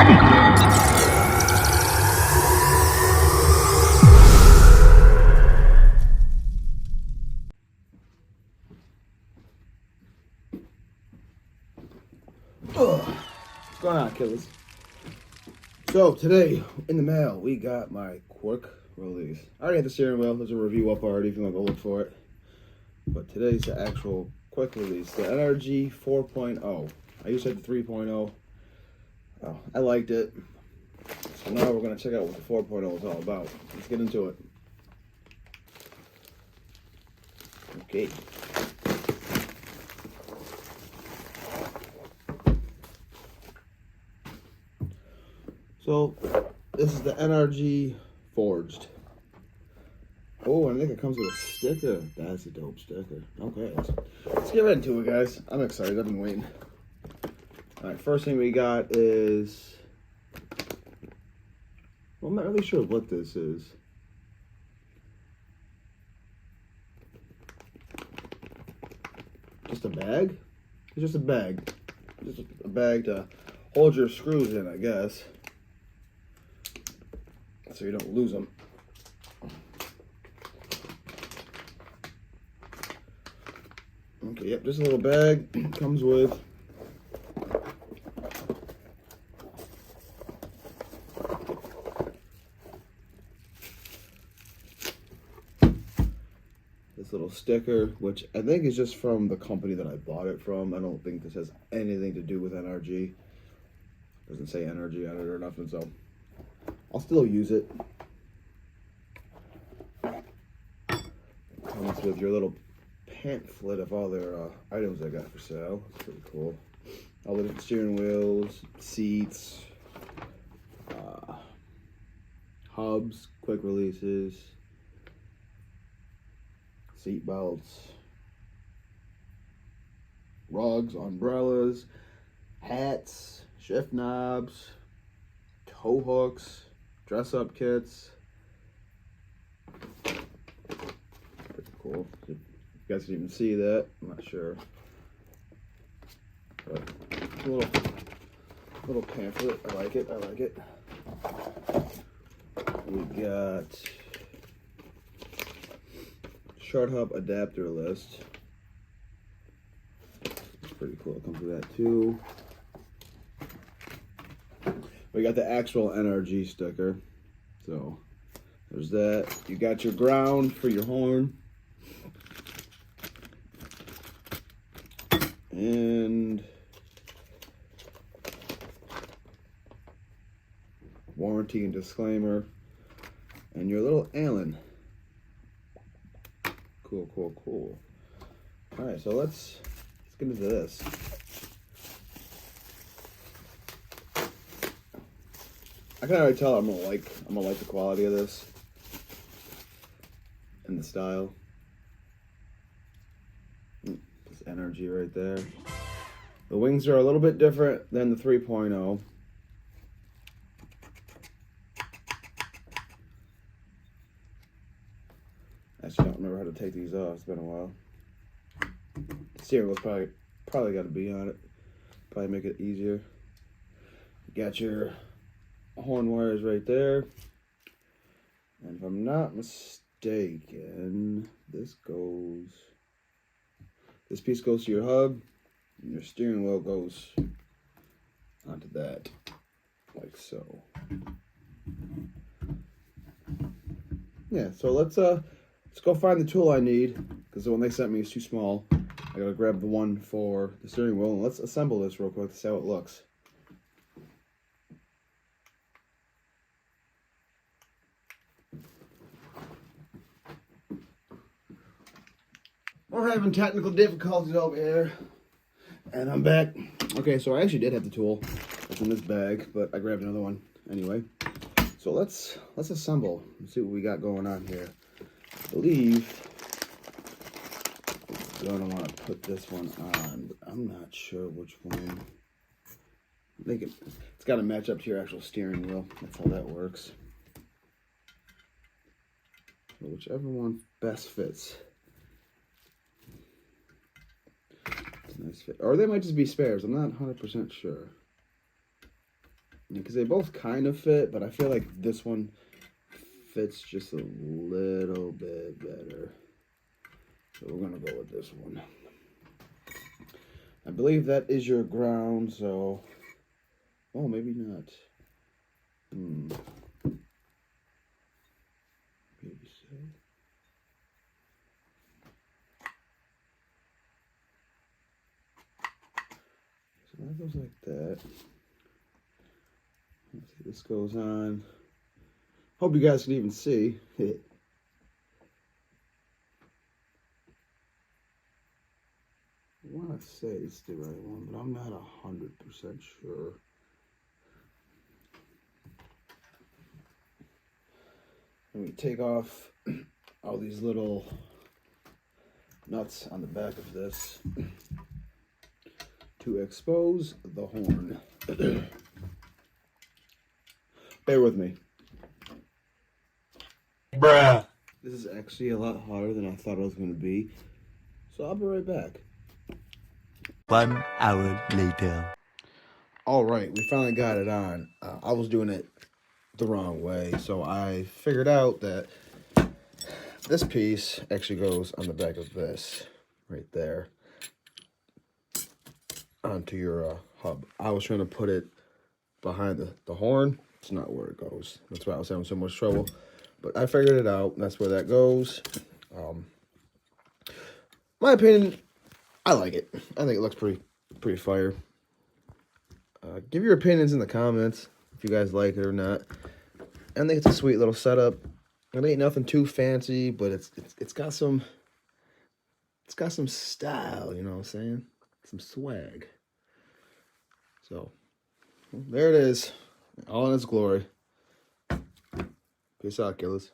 What's going on, killers? So today in the mail we got my quick release. I already had the steering wheel. There's a review up already if you want to go look for it. But today's the actual quick release, the NRG 4.0. I used to have the 3.0. Oh, I liked it. So now we're going to check out what the 4.0 is all about. Let's get into it. Okay. So this is the NRG forged. Oh, and I think it comes with a sticker. That's a dope sticker. Okay, let's get right into it, guys. I'm excited. I've been waiting. All right, first thing we got is, well, I'm not really sure what this is. Just a bag? It's just a bag. Just a bag to hold your screws in, I guess, so you don't lose them. Okay, yep, just a little bag comes with this little sticker, which I think is just from the company that I bought it from. I don't think this has anything to do with NRG. Doesn't say NRG on it or nothing, so I'll still use it. Comes with your little pamphlet of all their items I got for sale. It's pretty cool. All the different steering wheels, seats, hubs, quick releases, seat belts, rugs, umbrellas, hats, shift knobs, tow hooks, dress up kits. Pretty cool. You guys can even see that. I'm not sure. But a little pamphlet. I like it. I like it. We got short hub adapter list. It's pretty cool. It comes with that too. We got the actual NRG sticker. So there's that. You got your ground for your horn. And warranty and disclaimer. And your little Allen. Cool, cool, cool. All right, so let's get into this. I can already tell I'm gonna like the quality of this and the style. This NRG right there. The wings are a little bit different than the 3.0. I actually don't remember how to take these off. It's been a while. The steering wheel's probably got to be on it. Probably make it easier. You got your horn wires right there. And if I'm not mistaken, this piece goes to your hub, and your steering wheel goes onto that, like so. Yeah, so let's go find the tool I need, because the one they sent me is too small. I gotta grab the one for the steering wheel, and let's assemble this real quick to see how it looks. We're having technical difficulties over here, and I'm back. Okay, so I actually did have the tool that's in this bag, but I grabbed another one anyway. So let's assemble and see what we got going on here. I believe I'm gonna want to put this one on, but I'm not sure which one. I think it's got to match up to your actual steering wheel. That's how that works. So whichever one best fits. Nice fit. Or they might just be spares. I'm not 100% sure. because they both kind of fit, but I feel like this one fits just a little bit better. So we're gonna go with this one. I believe that is your ground, so... Oh, maybe not. Maybe so. So that goes like that. Let's see, this goes on. Hope you guys can even see it. I want to say it's the right one, but I'm not 100% sure. And we take off all these little nuts on the back of this to expose the horn. Bear with me. Bruh. This is actually a lot hotter than I thought it was going to be, so I'll be right back. 1 hour later. All right, we finally got it on. I was doing it the wrong way, so I figured out that this piece actually goes on the back of this right there onto your hub. I was trying to put it behind the horn. It's not where it goes. That's why I was having so much trouble, but I figured it out. That's where that goes. My opinion, I like it. I think it looks pretty fire. Give your opinions in the comments if you guys like it or not. I think it's a sweet little setup. It ain't nothing too fancy, but it's got some style, you know what I'm saying? Some swag. So there it is, all in its glory. Peace out, killers.